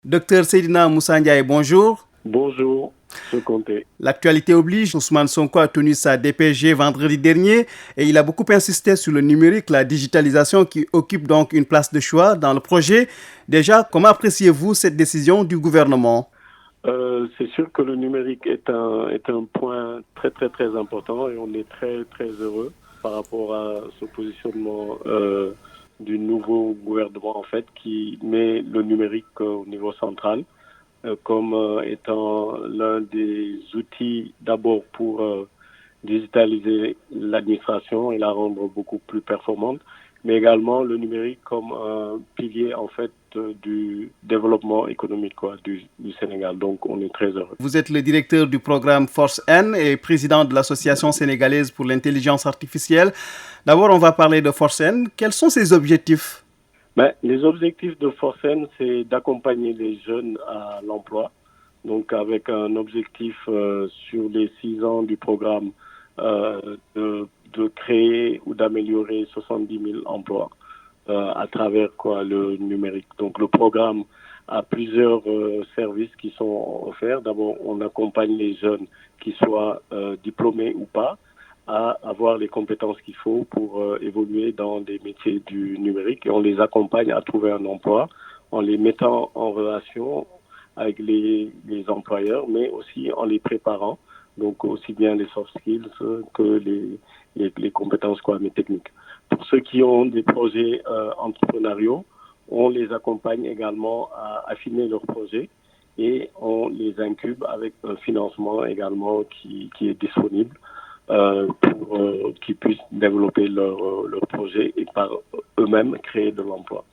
Docteur Seydina Moussa Ndiaye, bonjour. Bonjour, M. Conté. L'actualité oblige, Ousmane Sonko a tenu sa DPG vendredi dernier et il a beaucoup insisté sur le numérique, la digitalisation qui occupe donc une place de choix dans le projet. Déjà, comment appréciez-vous cette décision du gouvernement ? C'est sûr que le numérique est un point très important et on est très heureux par rapport à ce positionnement du nouveau gouvernement en fait qui met le numérique au niveau central comme étant l'un des outils d'abord pour digitaliser l'administration et la rendre beaucoup plus performante, mais également le numérique comme un pilier en fait du développement économique du Sénégal. Donc on est très heureux. Vous êtes le directeur du programme Force N et président de l'Association sénégalaise pour l'intelligence artificielle. D'abord, on va parler de Force N. Quels sont ses objectifs ? Les objectifs de Force N, c'est d'accompagner les jeunes à l'emploi. Donc avec un objectif sur les 6 ans du programme de créer ou d'améliorer 70 000 emplois à travers le numérique. Donc le programme a plusieurs services qui sont offerts. D'abord, on accompagne les jeunes qui soient diplômés ou pas à avoir les compétences qu'il faut pour évoluer dans des métiers du numérique et on les accompagne à trouver un emploi en les mettant en relation avec les employeurs, mais aussi en les préparant, donc aussi bien les soft skills que les compétences mais techniques. Pour ceux qui ont des projets entrepreneuriaux, on les accompagne également à affiner leurs projets et on les incube avec un financement également qui est disponible pour qu'ils puissent développer leur projet et par eux-mêmes créer de l'emploi.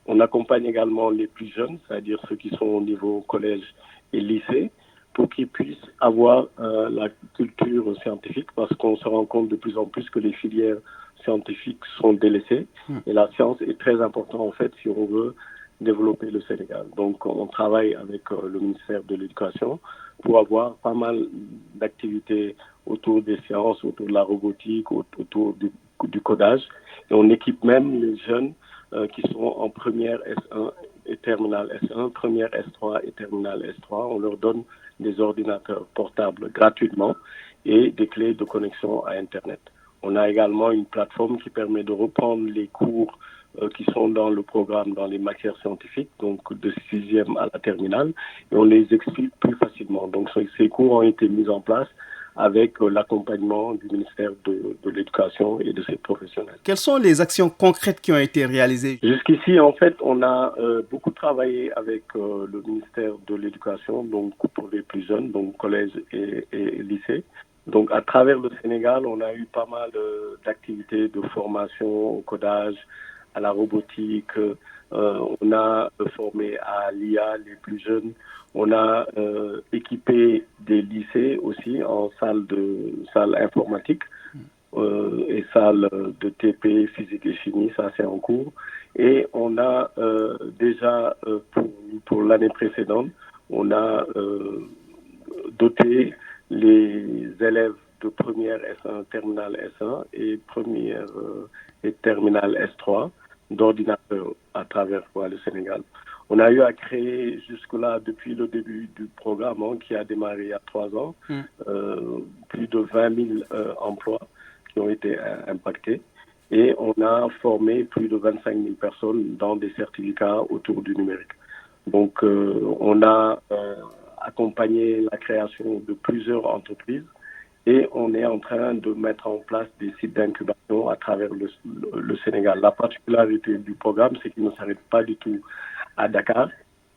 On accompagne également les plus jeunes, c'est-à-dire ceux qui sont au niveau collège et lycée, pour qu'ils puissent avoir la culture scientifique, parce qu'on se rend compte de plus en plus que les filières scientifiques sont délaissées. Et la science est très importante, en fait, si on veut développer le Sénégal. Donc, on travaille avec le ministère de l'Éducation pour avoir pas mal d'activités autour des sciences, autour de la robotique, autour du codage. Et on équipe même les jeunes qui sont en première S1 et terminale S1, première S3 et terminale S3. On leur donne des ordinateurs portables gratuitement et des clés de connexion à Internet. On a également une plateforme qui permet de reprendre les cours qui sont dans le programme, dans les matières scientifiques, donc de 6e à la terminale, et on les explique plus facilement. Donc ces cours ont été mis en place avec l'accompagnement du ministère de l'Éducation et de ses professionnels. Quelles sont les actions concrètes qui ont été réalisées ? Jusqu'ici, en fait, on a beaucoup travaillé avec le ministère de l'Éducation, donc pour les plus jeunes, donc collège et lycée. Donc à travers le Sénégal, on a eu pas mal d'activités de formation au codage, à la robotique, on a formé à l'IA les plus jeunes, on a équipé des lycées aussi en salles informatiques et salles de TP, physique et chimie, ça c'est en cours. Et on a déjà, pour l'année précédente, on a doté les élèves de première S1, terminale S1 et première et terminale S3 d'ordinateurs à travers le Sénégal. On a eu à créer jusque-là, depuis le début du programme qui a démarré il y a 3 ans, plus de 20 000 emplois qui ont été impactés. Et on a formé plus de 25 000 personnes dans des certificats autour du numérique. Donc, on a accompagné la création de plusieurs entreprises et on est en train de mettre en place des sites d'incubation à travers le Sénégal. La particularité du programme, c'est qu'il ne s'arrête pas du tout à Dakar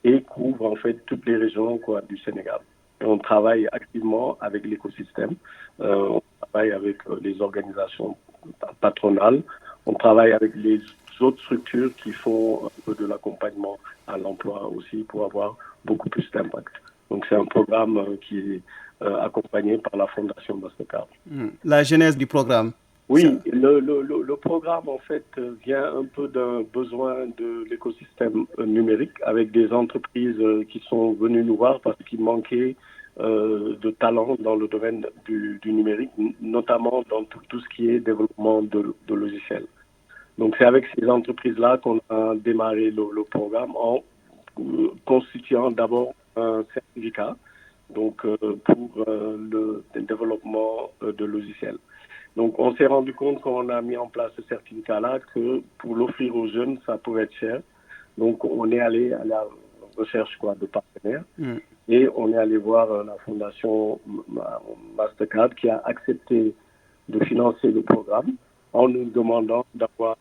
et couvre en fait toutes les régions du Sénégal. Et on travaille activement avec l'écosystème, on travaille avec les organisations patronales, on travaille avec les autres structures qui font un peu de l'accompagnement à l'emploi aussi pour avoir beaucoup plus d'impact. Donc c'est un programme qui est accompagné par la Fondation Mastercard. La genèse du programme. Oui, le programme en fait vient un peu d'un besoin de l'écosystème numérique avec des entreprises qui sont venues nous voir parce qu'il manquait de talent dans le domaine du numérique, notamment dans tout ce qui est développement de logiciels. Donc c'est avec ces entreprises-là qu'on a démarré le programme en constituant d'abord un certificat donc, pour le développement de logiciels. Donc, on s'est rendu compte quand on a mis en place ce certificat-là que pour l'offrir aux jeunes, ça pouvait être cher. Donc, on est allé à la recherche de partenaires et on est allé voir la fondation Mastercard qui a accepté de financer le programme en nous demandant d'avoir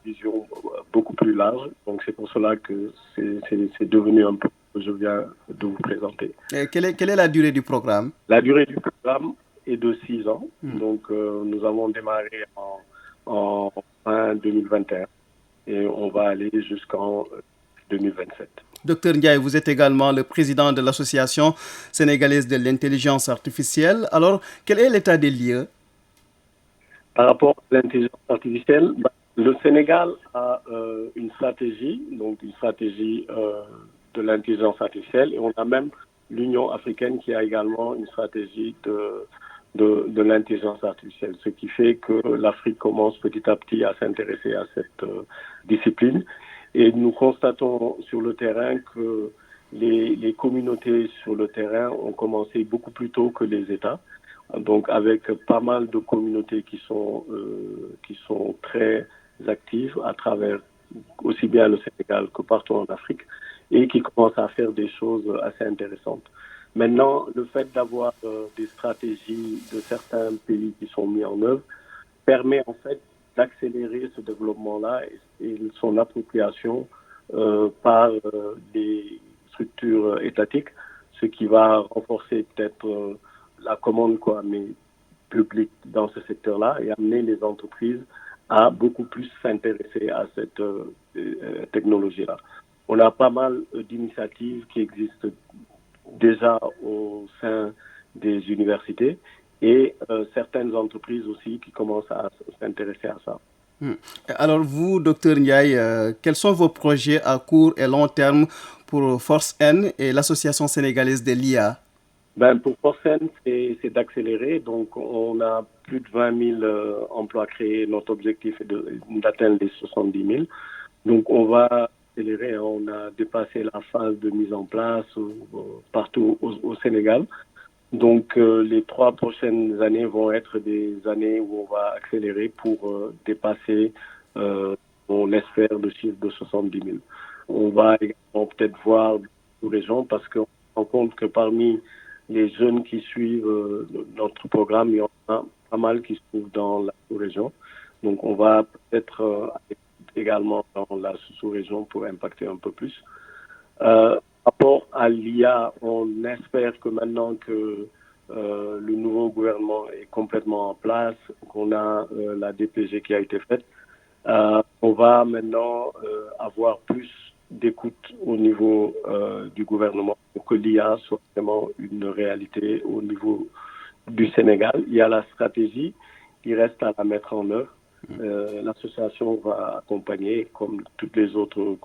une vision beaucoup plus large. Donc, c'est pour cela que c'est devenu un peu ce que je viens de vous présenter. Et quelle est la durée du programme? La durée du programme est de 6 ans. Donc, nous avons démarré en fin 2021 et on va aller jusqu'en 2027. Docteur Ndiaye, vous êtes également le président de l'Association sénégalaise de l'intelligence artificielle. Alors, quel est l'état des lieux? Par rapport à l'intelligence artificielle, le Sénégal a une stratégie, donc une stratégie de l'intelligence artificielle, et on a même l'Union africaine qui a également une stratégie de l'intelligence artificielle, ce qui fait que l'Afrique commence petit à petit à s'intéresser à cette discipline. Et nous constatons sur le terrain que les communautés sur le terrain ont commencé beaucoup plus tôt que les États, donc avec pas mal de communautés qui sont très actives à travers aussi bien le Sénégal que partout en Afrique et qui commencent à faire des choses assez intéressantes. Maintenant, le fait d'avoir des stratégies de certains pays qui sont mis en œuvre permet en fait d'accélérer ce développement-là et son appropriation par des structures étatiques, ce qui va renforcer peut-être la commande publique dans ce secteur-là et amener les entreprises à beaucoup plus s'intéresser à cette technologie-là. On a pas mal d'initiatives qui existent déjà au sein des universités et certaines entreprises aussi qui commencent à s'intéresser à ça. Alors vous, Dr Ndiaye, quels sont vos projets à court et long terme pour Force N et l'Association sénégalaise de l'IA? Pour Force N, c'est d'accélérer. Donc, on a plus de 20 000 emplois créés. Notre objectif est d'atteindre les 70 000. Donc, on va accélérer. On a dépassé la phase de mise en place partout au Sénégal. Donc, les 3 prochaines années vont être des années où on va accélérer pour dépasser, on l'espère, le chiffre de 70 000. On va également peut-être voir nos régions parce qu'on se rend compte que parmi les jeunes qui suivent notre programme, il y en a pas mal qui se trouvent dans la sous-région. Donc, on va peut-être également dans la sous-région pour impacter un peu plus. Par rapport à l'IA, on espère que maintenant que le nouveau gouvernement est complètement en place, qu'on a la DPG qui a été faite, on va maintenant avoir plus d'écoute au niveau du gouvernement pour que l'IA soit vraiment une réalité au niveau du Sénégal. Il y a la stratégie, il reste à la mettre en œuvre. L'association va accompagner comme toutes les autres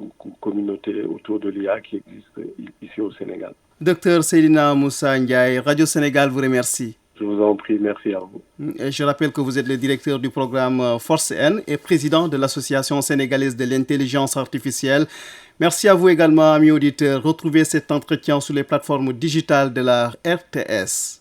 communautés autour de l'IA qui existent ici au Sénégal. Docteur Seydina Moussa Ndiaye, Radio Sénégal vous remercie. Je vous en prie, merci à vous. Et je rappelle que vous êtes le directeur du programme Force N et président de l'Association sénégalaise de l'intelligence artificielle. Merci à vous également, amis auditeurs. Retrouvez cet entretien sur les plateformes digitales de la RTS.